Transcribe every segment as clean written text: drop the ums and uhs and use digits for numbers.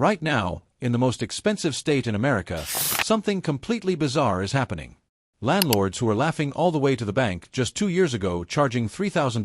Right now, in the most expensive state in America, something completely bizarre is happening. Landlords who were laughing all the way to the bank just 2 years ago, charging $3,000,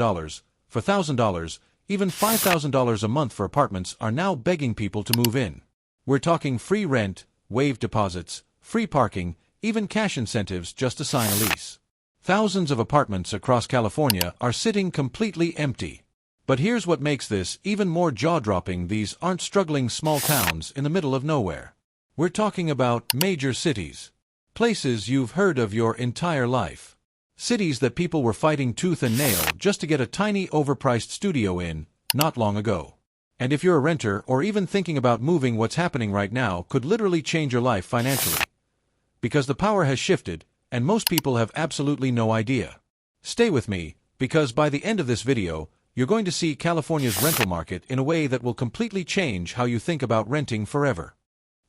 $4,000, even $5,000 a month for apartments, are now begging people to move in. We're talking free rent, waived deposits, free parking, even cash incentives just to sign a lease. Thousands of apartments across California are sitting completely empty. But here's what makes this even more jaw-dropping: these aren't struggling small towns in the middle of nowhere. We're talking about major cities. Places you've heard of your entire life. Cities that people were fighting tooth and nail just to get a tiny overpriced studio in, not long ago. And if you're a renter or even thinking about moving, what's happening right now could literally change your life financially. Because the power has shifted, and most people have absolutely no idea. Stay with me, because by the end of this video, you're going to see California's rental market in a way that will completely change how you think about renting forever.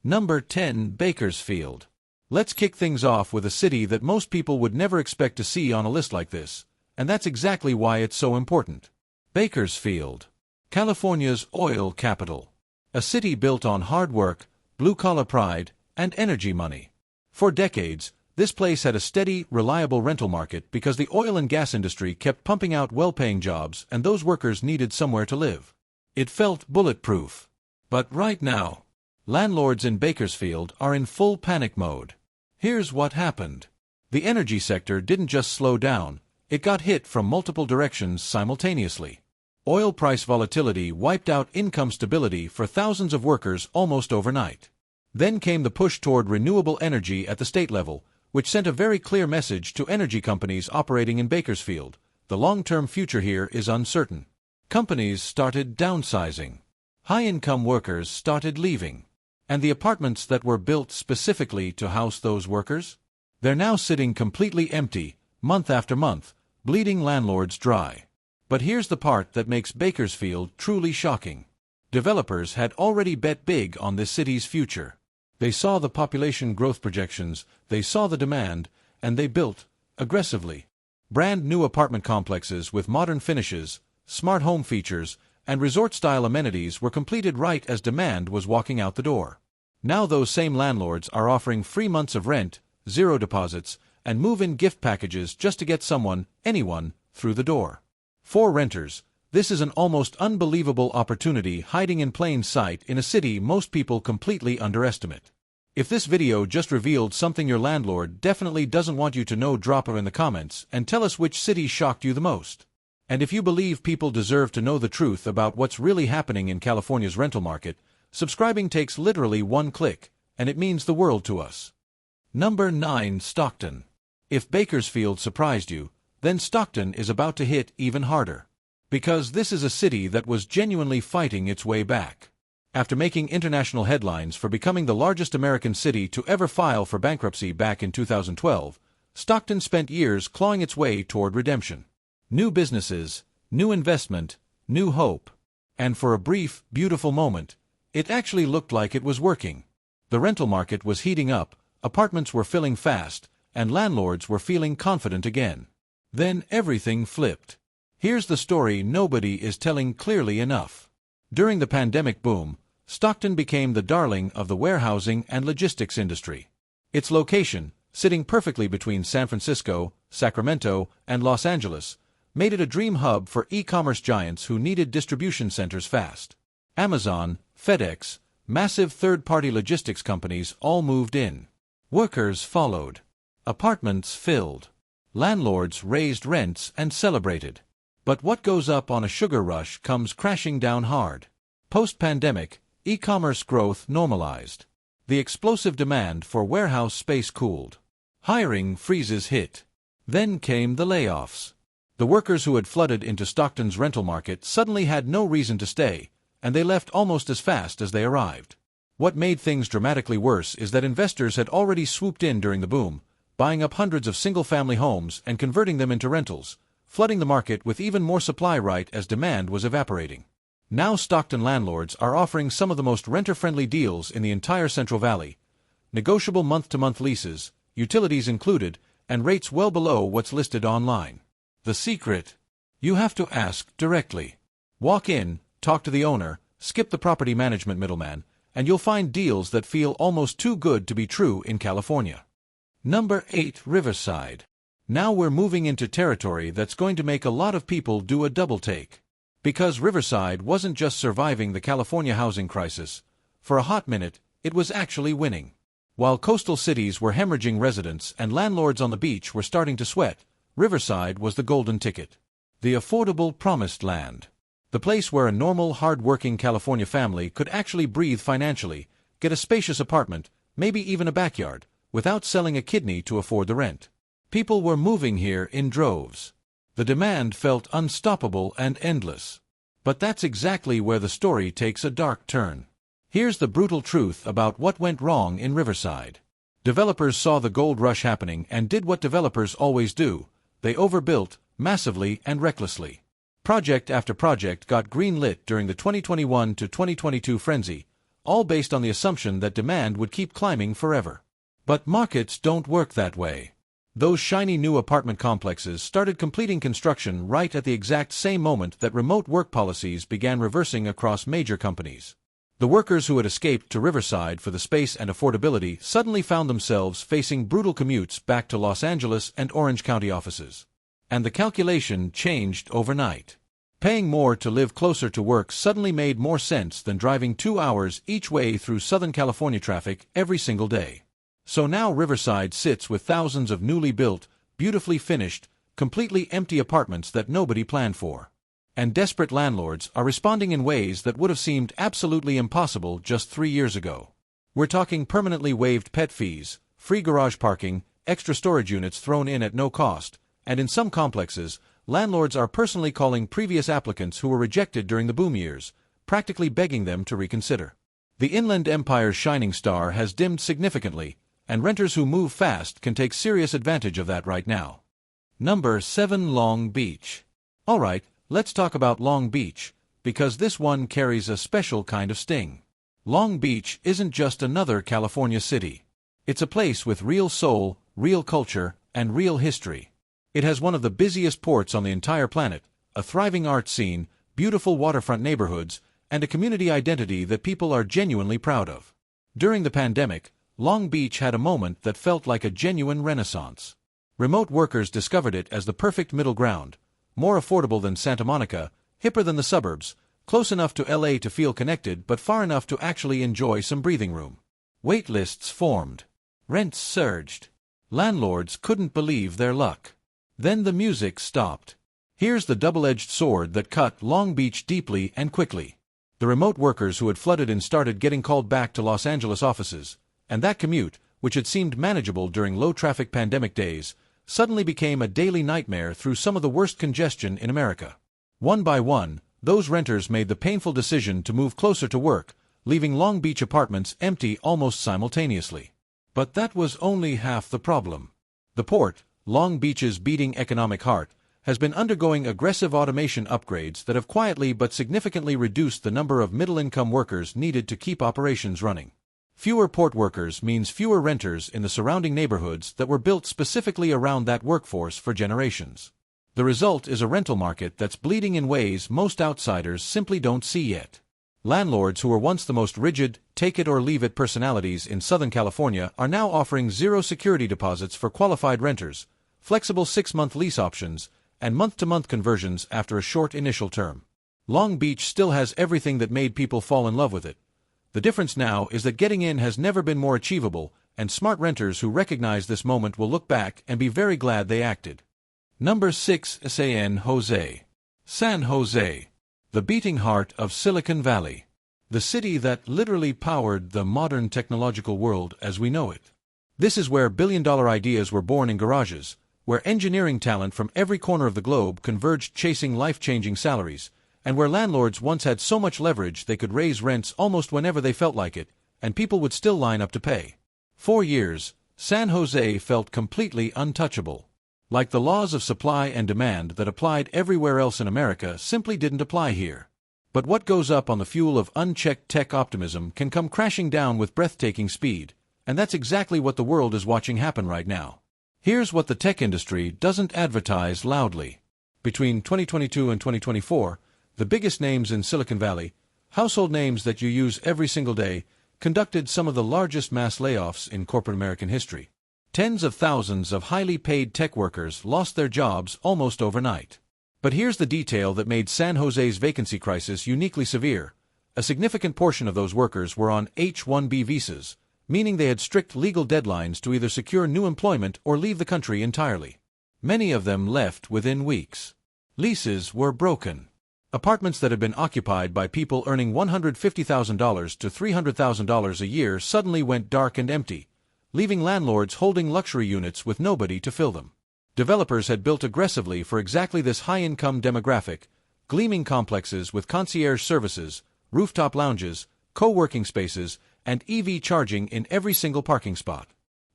Number 10. Bakersfield. Let's kick things off with a city that most people would never expect to see on a list like this, and that's exactly why it's so important. Bakersfield, California's oil capital. A city built on hard work, blue-collar pride, and energy money. For decades, this place had a steady, reliable rental market because the oil and gas industry kept pumping out well-paying jobs, and those workers needed somewhere to live. It felt bulletproof. But right now, landlords in Bakersfield are in full panic mode. Here's what happened. The energy sector didn't just slow down, it got hit from multiple directions simultaneously. Oil price volatility wiped out income stability for thousands of workers almost overnight. Then came the push toward renewable energy at the state level, which sent a very clear message to energy companies operating in Bakersfield: the long-term future here is uncertain. Companies started downsizing. High-income workers started leaving. And the apartments that were built specifically to house those workers? They're now sitting completely empty, month after month, bleeding landlords dry. But here's the part that makes Bakersfield truly shocking. Developers had already bet big on this city's future. They saw the population growth projections, they saw the demand, and they built, aggressively. Brand new apartment complexes with modern finishes, smart home features, and resort-style amenities were completed right as demand was walking out the door. Now those same landlords are offering free months of rent, zero deposits, and move-in gift packages just to get anyone, through the door. For renters, this is an almost unbelievable opportunity hiding in plain sight in a city most people completely underestimate. If this video just revealed something your landlord definitely doesn't want you to know, drop it in the comments and tell us which city shocked you the most. And if you believe people deserve to know the truth about what's really happening in California's rental market, subscribing takes literally one click, and it means the world to us. Number 9. Stockton. If Bakersfield surprised you, then Stockton is about to hit even harder. Because this is a city that was genuinely fighting its way back. After making international headlines for becoming the largest American city to ever file for bankruptcy back in 2012, Stockton spent years clawing its way toward redemption. New businesses, new investment, new hope. And for a brief, beautiful moment, it actually looked like it was working. The rental market was heating up, apartments were filling fast, and landlords were feeling confident again. Then everything flipped. Here's the story nobody is telling clearly enough. During the pandemic boom, Stockton became the darling of the warehousing and logistics industry. Its location, sitting perfectly between San Francisco, Sacramento, and Los Angeles, made it a dream hub for e-commerce giants who needed distribution centers fast. Amazon, FedEx, massive third-party logistics companies all moved in. Workers followed. Apartments filled. Landlords raised rents and celebrated. But what goes up on a sugar rush comes crashing down hard. Post-pandemic, e-commerce growth normalized. The explosive demand for warehouse space cooled. Hiring freezes hit. Then came the layoffs. The workers who had flooded into Stockton's rental market suddenly had no reason to stay, and they left almost as fast as they arrived. What made things dramatically worse is that investors had already swooped in during the boom, buying up hundreds of single-family homes and converting them into rentals, flooding the market with even more supply right as demand was evaporating. Now Stockton landlords are offering some of the most renter-friendly deals in the entire Central Valley. Negotiable month-to-month leases, utilities included, and rates well below what's listed online. The secret? You have to ask directly. Walk in, talk to the owner, skip the property management middleman, and you'll find deals that feel almost too good to be true in California. Number 8. Riverside. Now we're moving into territory that's going to make a lot of people do a double take. Because Riverside wasn't just surviving the California housing crisis. For a hot minute, it was actually winning. While coastal cities were hemorrhaging residents and landlords on the beach were starting to sweat, Riverside was the golden ticket. The affordable promised land. The place where a normal, hard-working California family could actually breathe financially, get a spacious apartment, maybe even a backyard, without selling a kidney to afford the rent. People were moving here in droves. The demand felt unstoppable and endless. But that's exactly where the story takes a dark turn. Here's the brutal truth about what went wrong in Riverside. Developers saw the gold rush happening and did what developers always do. They overbuilt, massively and recklessly. Project after project got green-lit during the 2021 to 2022 frenzy, all based on the assumption that demand would keep climbing forever. But markets don't work that way. Those shiny new apartment complexes started completing construction right at the exact same moment that remote work policies began reversing across major companies. The workers who had escaped to Riverside for the space and affordability suddenly found themselves facing brutal commutes back to Los Angeles and Orange County offices. And the calculation changed overnight. Paying more to live closer to work suddenly made more sense than driving 2 hours each way through Southern California traffic every single day. So now Riverside sits with thousands of newly built, beautifully finished, completely empty apartments that nobody planned for. And desperate landlords are responding in ways that would have seemed absolutely impossible just 3 years ago. We're talking permanently waived pet fees, free garage parking, extra storage units thrown in at no cost, and in some complexes, landlords are personally calling previous applicants who were rejected during the boom years, practically begging them to reconsider. The Inland Empire's shining star has dimmed significantly, and renters who move fast can take serious advantage of that right now. Number 7. Long Beach. Alright, let's talk about Long Beach, because this one carries a special kind of sting. Long Beach isn't just another California city. It's a place with real soul, real culture, and real history. It has one of the busiest ports on the entire planet, a thriving art scene, beautiful waterfront neighborhoods, and a community identity that people are genuinely proud of. During the pandemic, Long Beach had a moment that felt like a genuine renaissance. Remote workers discovered it as the perfect middle ground, more affordable than Santa Monica, hipper than the suburbs, close enough to LA to feel connected but far enough to actually enjoy some breathing room. Wait lists formed. Rents surged. Landlords couldn't believe their luck. Then the music stopped. Here's the double-edged sword that cut Long Beach deeply and quickly. The remote workers who had flooded in started getting called back to Los Angeles offices, and that commute, which had seemed manageable during low-traffic pandemic days, suddenly became a daily nightmare through some of the worst congestion in America. One by one, those renters made the painful decision to move closer to work, leaving Long Beach apartments empty almost simultaneously. But that was only half the problem. The port, Long Beach's beating economic heart, has been undergoing aggressive automation upgrades that have quietly but significantly reduced the number of middle-income workers needed to keep operations running. Fewer port workers means fewer renters in the surrounding neighborhoods that were built specifically around that workforce for generations. The result is a rental market that's bleeding in ways most outsiders simply don't see yet. Landlords who were once the most rigid, take-it-or-leave-it personalities in Southern California are now offering zero security deposits for qualified renters, flexible 6-month lease options, and month-to-month conversions after a short initial term. Long Beach still has everything that made people fall in love with it. The difference now is that getting in has never been more achievable, and smart renters who recognize this moment will look back and be very glad they acted. Number 6. San Jose. San Jose. The beating heart of Silicon Valley. The city that literally powered the modern technological world as we know it. This is where billion-dollar ideas were born in garages, where engineering talent from every corner of the globe converged chasing life-changing salaries, and where landlords once had so much leverage they could raise rents almost whenever they felt like it, and people would still line up to pay. For years, San Jose felt completely untouchable. Like the laws of supply and demand that applied everywhere else in America simply didn't apply here. But what goes up on the fuel of unchecked tech optimism can come crashing down with breathtaking speed, and that's exactly what the world is watching happen right now. Here's what the tech industry doesn't advertise loudly. Between 2022 and 2024, the biggest names in Silicon Valley, household names that you use every single day, conducted some of the largest mass layoffs in corporate American history. Tens of thousands of highly paid tech workers lost their jobs almost overnight. But here's the detail that made San Jose's vacancy crisis uniquely severe. A significant portion of those workers were on H-1B visas, meaning they had strict legal deadlines to either secure new employment or leave the country entirely. Many of them left within weeks. Leases were broken. Apartments that had been occupied by people earning $150,000 to $300,000 a year suddenly went dark and empty, leaving landlords holding luxury units with nobody to fill them. Developers had built aggressively for exactly this high-income demographic, gleaming complexes with concierge services, rooftop lounges, co-working spaces, and EV charging in every single parking spot.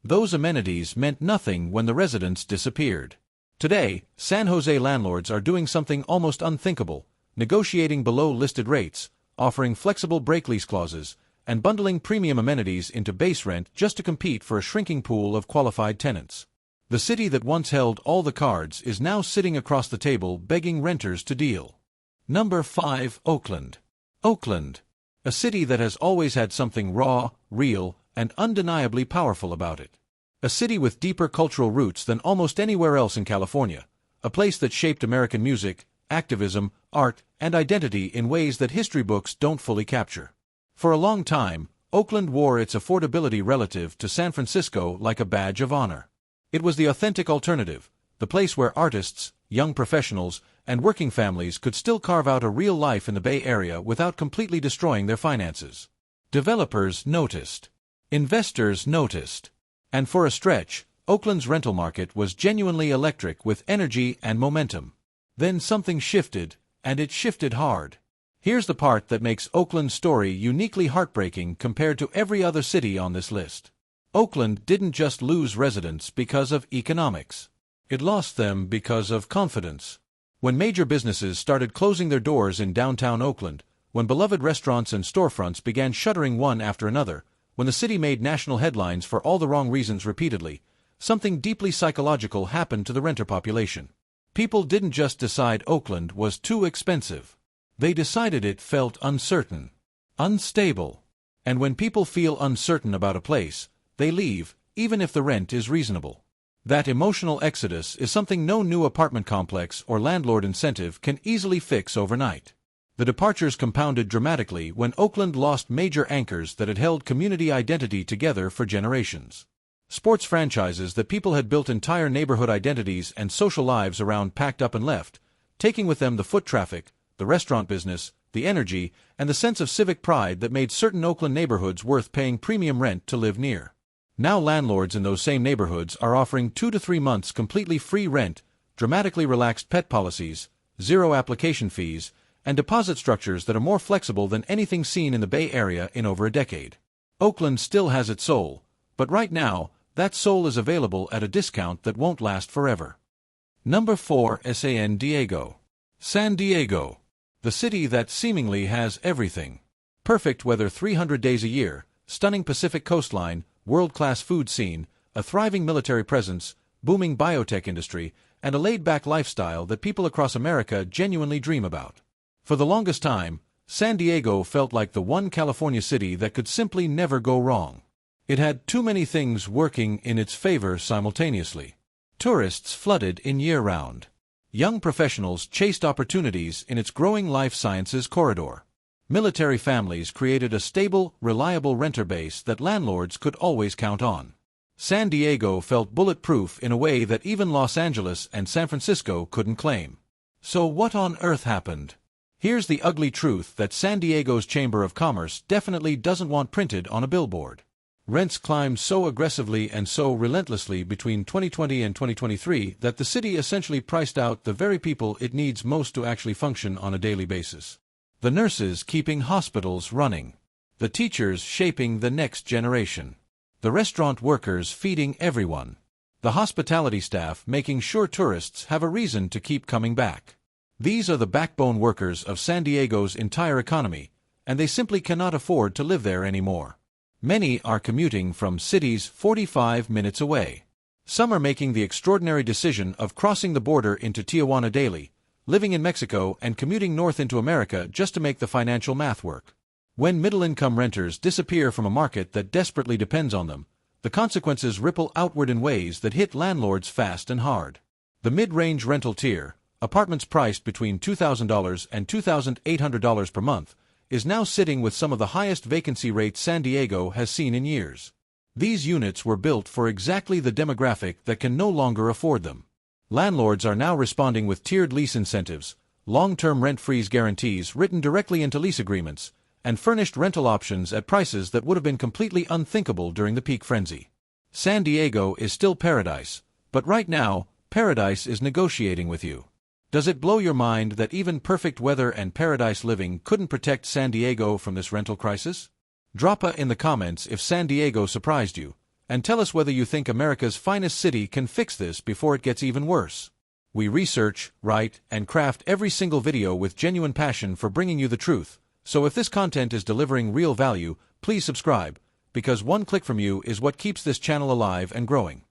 Those amenities meant nothing when the residents disappeared. Today, San Jose landlords are doing something almost unthinkable, negotiating below listed rates, offering flexible break lease clauses, and bundling premium amenities into base rent just to compete for a shrinking pool of qualified tenants. The city that once held all the cards is now sitting across the table begging renters to deal. Number 5. Oakland. Oakland. A city that has always had something raw, real, and undeniably powerful about it. A city with deeper cultural roots than almost anywhere else in California. A place that shaped American music, activism, art, and identity in ways that history books don't fully capture. For a long time, Oakland wore its affordability relative to San Francisco like a badge of honor. It was the authentic alternative, the place where artists, young professionals, and working families could still carve out a real life in the Bay Area without completely destroying their finances. Developers noticed. Investors noticed. And for a stretch, Oakland's rental market was genuinely electric with energy and momentum. Then something shifted, and it shifted hard. Here's the part that makes Oakland's story uniquely heartbreaking compared to every other city on this list. Oakland didn't just lose residents because of economics. It lost them because of confidence. When major businesses started closing their doors in downtown Oakland, when beloved restaurants and storefronts began shuttering one after another, when the city made national headlines for all the wrong reasons repeatedly, something deeply psychological happened to the renter population. People didn't just decide Oakland was too expensive. They decided it felt uncertain, unstable. And when people feel uncertain about a place, they leave, even if the rent is reasonable. That emotional exodus is something no new apartment complex or landlord incentive can easily fix overnight. The departures compounded dramatically when Oakland lost major anchors that had held community identity together for generations. Sports franchises that people had built entire neighborhood identities and social lives around packed up and left, taking with them the foot traffic, the restaurant business, the energy, and the sense of civic pride that made certain Oakland neighborhoods worth paying premium rent to live near. Now landlords in those same neighborhoods are offering 2 to 3 months completely free rent, dramatically relaxed pet policies, zero application fees, and deposit structures that are more flexible than anything seen in the Bay Area in over a decade. Oakland still has its soul, but right now, that soul is available at a discount that won't last forever. Number 4. San Diego. San Diego. The city that seemingly has everything. Perfect weather 300 days a year, stunning Pacific coastline, world-class food scene, a thriving military presence, booming biotech industry, and a laid-back lifestyle that people across America genuinely dream about. For the longest time, San Diego felt like the one California city that could simply never go wrong. It had too many things working in its favor simultaneously. Tourists flooded in year-round. Young professionals chased opportunities in its growing life sciences corridor. Military families created a stable, reliable renter base that landlords could always count on. San Diego felt bulletproof in a way that even Los Angeles and San Francisco couldn't claim. So what on earth happened? Here's the ugly truth that San Diego's Chamber of Commerce definitely doesn't want printed on a billboard. Rents climbed so aggressively and so relentlessly between 2020 and 2023 that the city essentially priced out the very people it needs most to actually function on a daily basis. The nurses keeping hospitals running. The teachers shaping the next generation. The restaurant workers feeding everyone. The hospitality staff making sure tourists have a reason to keep coming back. These are the backbone workers of San Diego's entire economy, and they simply cannot afford to live there anymore. Many are commuting from cities 45 minutes away. Some are making the extraordinary decision of crossing the border into Tijuana daily, living in Mexico and commuting north into America just to make the financial math work. When middle-income renters disappear from a market that desperately depends on them, the consequences ripple outward in ways that hit landlords fast and hard. The mid-range rental tier, apartments priced between $2,000 and $2,800 per month, is now sitting with some of the highest vacancy rates San Diego has seen in years. These units were built for exactly the demographic that can no longer afford them. Landlords are now responding with tiered lease incentives, long-term rent freeze guarantees written directly into lease agreements, and furnished rental options at prices that would have been completely unthinkable during the peak frenzy. San Diego is still paradise, but right now, paradise is negotiating with you. Does it blow your mind that even perfect weather and paradise living couldn't protect San Diego from this rental crisis? Drop a in the comments if San Diego surprised you, and tell us whether you think America's finest city can fix this before it gets even worse. We research, write, and craft every single video with genuine passion for bringing you the truth. So if this content is delivering real value, please subscribe, because one click from you is what keeps this channel alive and growing.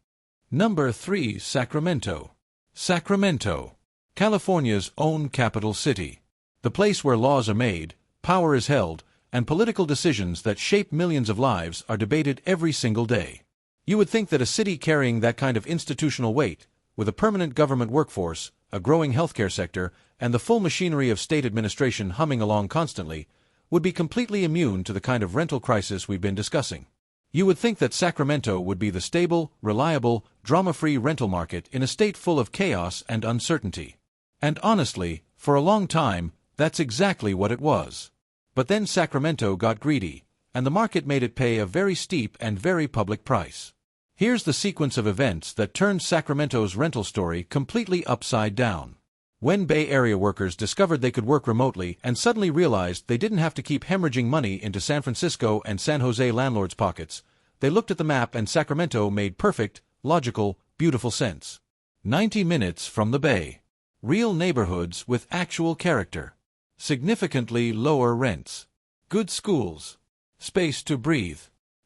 Number 3. Sacramento. Sacramento, California's own capital city. The place where laws are made, power is held, and political decisions that shape millions of lives are debated every single day. You would think that a city carrying that kind of institutional weight, with a permanent government workforce, a growing healthcare sector, and the full machinery of state administration humming along constantly, would be completely immune to the kind of rental crisis we've been discussing. You would think that Sacramento would be the stable, reliable, drama-free rental market in a state full of chaos and uncertainty. And honestly, for a long time, that's exactly what it was. But then Sacramento got greedy, and the market made it pay a very steep and very public price. Here's the sequence of events that turned Sacramento's rental story completely upside down. When Bay Area workers discovered they could work remotely and suddenly realized they didn't have to keep hemorrhaging money into San Francisco and San Jose landlords' pockets, they looked at the map and Sacramento made perfect, logical, beautiful sense. 90 minutes from the Bay. Real neighborhoods with actual character. Significantly lower rents. Good schools. Space to breathe.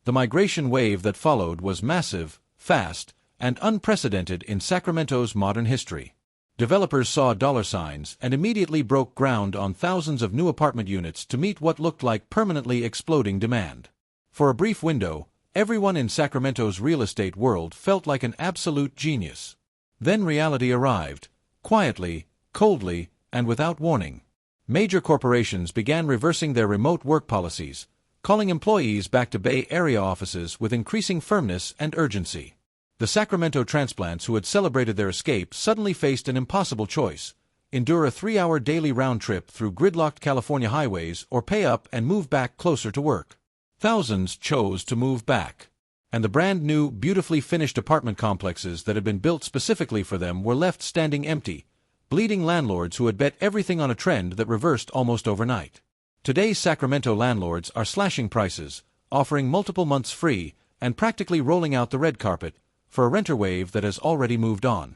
The migration wave that followed was massive, fast, and unprecedented in Sacramento's modern history. Developers saw dollar signs and immediately broke ground on thousands of new apartment units to meet what looked like permanently exploding demand. For a brief window, everyone in Sacramento's real estate world felt like an absolute genius. Then reality arrived, quietly, coldly, and without warning. Major corporations began reversing their remote work policies, calling employees back to Bay Area offices with increasing firmness and urgency. The Sacramento transplants who had celebrated their escape suddenly faced an impossible choice: endure a 3-hour daily round trip through gridlocked California highways or pay up and move back closer to work. Thousands chose to move back, and the brand-new, beautifully finished apartment complexes that had been built specifically for them were left standing empty, bleeding landlords who had bet everything on a trend that reversed almost overnight. Today's Sacramento landlords are slashing prices, offering multiple months free, and practically rolling out the red carpet for a renter wave that has already moved on.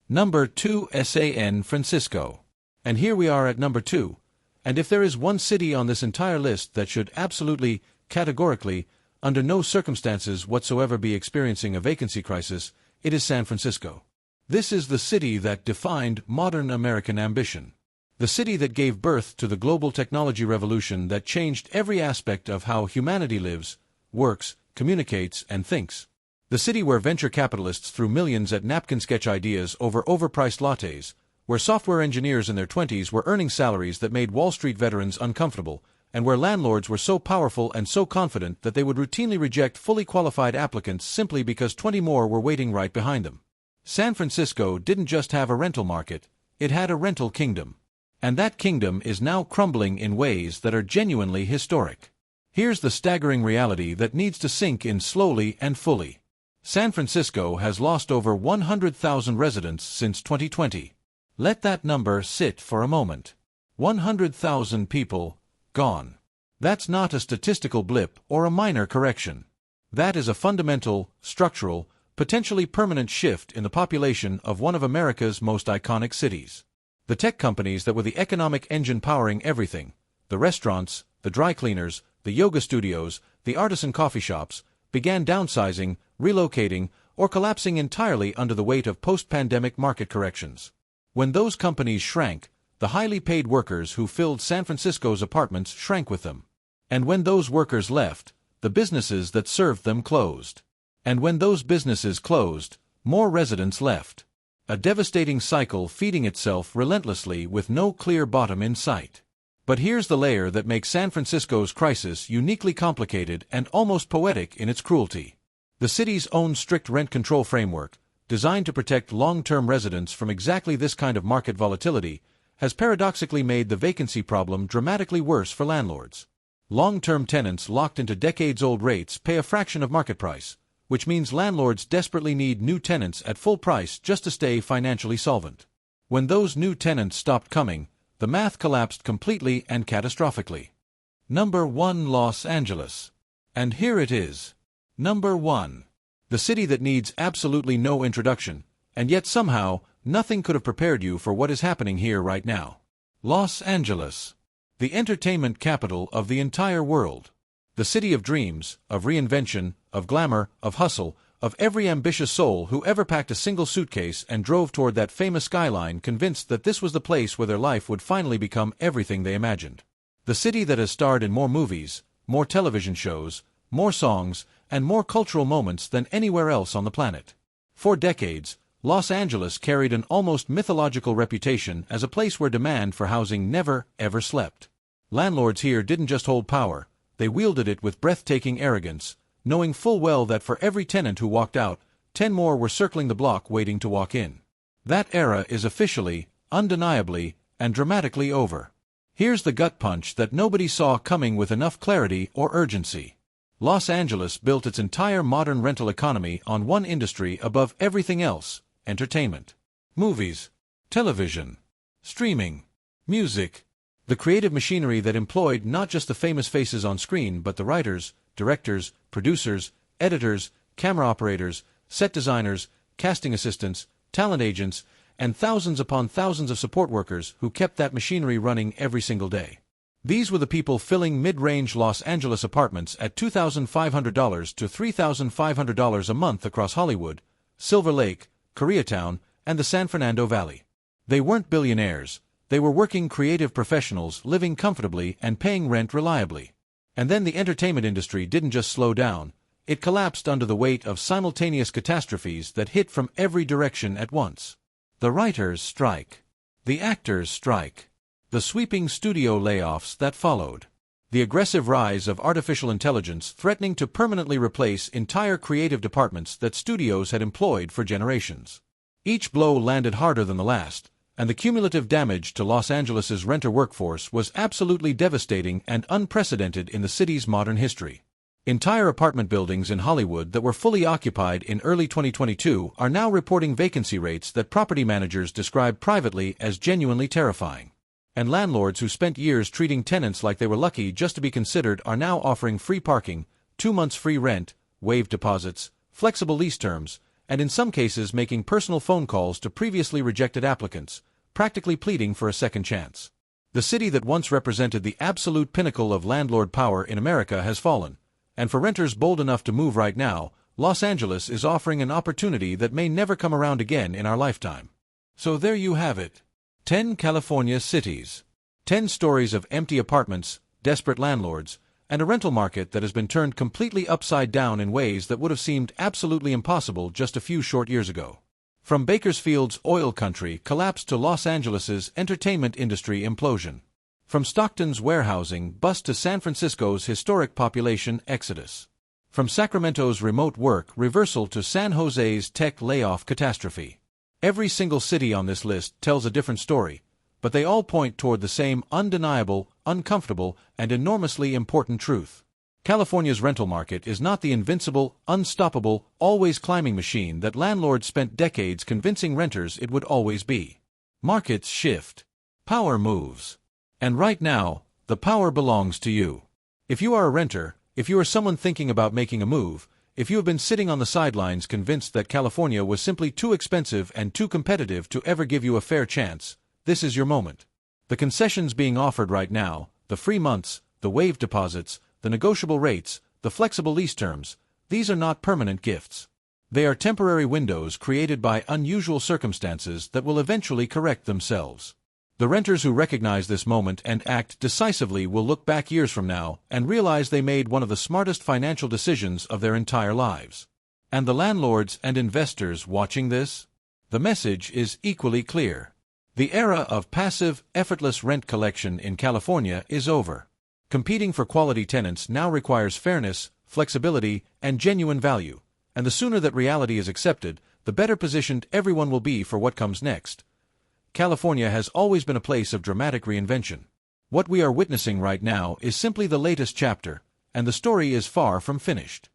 Number 2. San Francisco. And here we are at number 2, and if there is one city on this entire list that should absolutely, categorically, under no circumstances whatsoever be experiencing a vacancy crisis, it is San Francisco. This is the city that defined modern American ambition. The city that gave birth to the global technology revolution that changed every aspect of how humanity lives, works, communicates, and thinks. The city where venture capitalists threw millions at napkin sketch ideas over overpriced lattes, where software engineers in their 20s were earning salaries that made Wall Street veterans uncomfortable, and where landlords were so powerful and so confident that they would routinely reject fully qualified applicants simply because 20 more were waiting right behind them. San Francisco didn't just have a rental market, it had a rental kingdom. And that kingdom is now crumbling in ways that are genuinely historic. Here's the staggering reality that needs to sink in slowly and fully. San Francisco has lost over 100,000 residents since 2020. Let that number sit for a moment. 100,000 people, gone. That's not a statistical blip or a minor correction. That is a fundamental, structural, potentially permanent shift in the population of one of America's most iconic cities. The tech companies that were the economic engine powering everything, the restaurants, the dry cleaners, the yoga studios, the artisan coffee shops, began downsizing, relocating, or collapsing entirely under the weight of post-pandemic market corrections. When those companies shrank, the highly paid workers who filled San Francisco's apartments shrank with them. And when those workers left, the businesses that served them closed. And when those businesses closed, more residents left. A devastating cycle feeding itself relentlessly with no clear bottom in sight. But here's the layer that makes San Francisco's crisis uniquely complicated and almost poetic in its cruelty. The city's own strict rent control framework, designed to protect long-term residents from exactly this kind of market volatility, has paradoxically made the vacancy problem dramatically worse for landlords. Long-term tenants locked into decades-old rates pay a fraction of market price, which means landlords desperately need new tenants at full price just to stay financially solvent. When those new tenants stopped coming, the math collapsed completely and catastrophically. Number 1. Los Angeles. And here it is. Number 1. The city that needs absolutely no introduction, and yet somehow, nothing could have prepared you for what is happening here right now. Los Angeles. The entertainment capital of the entire world. The city of dreams, of reinvention, of glamour, of hustle, of every ambitious soul who ever packed a single suitcase and drove toward that famous skyline convinced that this was the place where their life would finally become everything they imagined. The city that has starred in more movies, more television shows, more songs, and more cultural moments than anywhere else on the planet. For decades, Los Angeles carried an almost mythological reputation as a place where demand for housing never, ever slept. Landlords here didn't just hold power, they wielded it with breathtaking arrogance, knowing full well that for every tenant who walked out, 10 more were circling the block waiting to walk in. That era is officially, undeniably, and dramatically over. Here's the gut punch that nobody saw coming with enough clarity or urgency. Los Angeles built its entire modern rental economy on one industry above everything else: entertainment. Movies, television, streaming, music. The creative machinery that employed not just the famous faces on screen but the writers, directors, producers, editors, camera operators, set designers, casting assistants, talent agents, and thousands upon thousands of support workers who kept that machinery running every single day. These were the people filling mid-range Los Angeles apartments at $2,500 to $3,500 a month across Hollywood, Silver Lake, Koreatown, and the San Fernando Valley. They weren't billionaires. They were working creative professionals living comfortably and paying rent reliably. And then the entertainment industry didn't just slow down, it collapsed under the weight of simultaneous catastrophes that hit from every direction at once. The writers' strike. The actors' strike. The sweeping studio layoffs that followed. The aggressive rise of artificial intelligence threatening to permanently replace entire creative departments that studios had employed for generations. Each blow landed harder than the last, and the cumulative damage to Los Angeles's renter workforce was absolutely devastating and unprecedented in the city's modern history. Entire apartment buildings in Hollywood that were fully occupied in early 2022 are now reporting vacancy rates that property managers describe privately as genuinely terrifying. And landlords who spent years treating tenants like they were lucky just to be considered are now offering free parking, 2 months free rent, waived deposits, flexible lease terms, and in some cases making personal phone calls to previously rejected applicants, practically pleading for a second chance. The city that once represented the absolute pinnacle of landlord power in America has fallen, and for renters bold enough to move right now, Los Angeles is offering an opportunity that may never come around again in our lifetime. So there you have it. 10 California cities. 10 stories of empty apartments, desperate landlords, and a rental market that has been turned completely upside down in ways that would have seemed absolutely impossible just a few short years ago. From Bakersfield's oil country collapse to Los Angeles's entertainment industry implosion. From Stockton's warehousing bust to San Francisco's historic population exodus. From Sacramento's remote work reversal to San Jose's tech layoff catastrophe. Every single city on this list tells a different story, but they all point toward the same undeniable, uncomfortable, and enormously important truth. California's rental market is not the invincible, unstoppable, always climbing machine that landlords spent decades convincing renters it would always be. Markets shift. Power moves. And right now, the power belongs to you. If you are a renter, if you are someone thinking about making a move, if you have been sitting on the sidelines convinced that California was simply too expensive and too competitive to ever give you a fair chance, this is your moment. The concessions being offered right now, the free months, the waived deposits, the negotiable rates, the flexible lease terms, these are not permanent gifts. They are temporary windows created by unusual circumstances that will eventually correct themselves. The renters who recognize this moment and act decisively will look back years from now and realize they made one of the smartest financial decisions of their entire lives. And the landlords and investors watching this? The message is equally clear. The era of passive, effortless rent collection in California is over. Competing for quality tenants now requires fairness, flexibility, and genuine value, and the sooner that reality is accepted, the better positioned everyone will be for what comes next. California has always been a place of dramatic reinvention. What we are witnessing right now is simply the latest chapter, and the story is far from finished.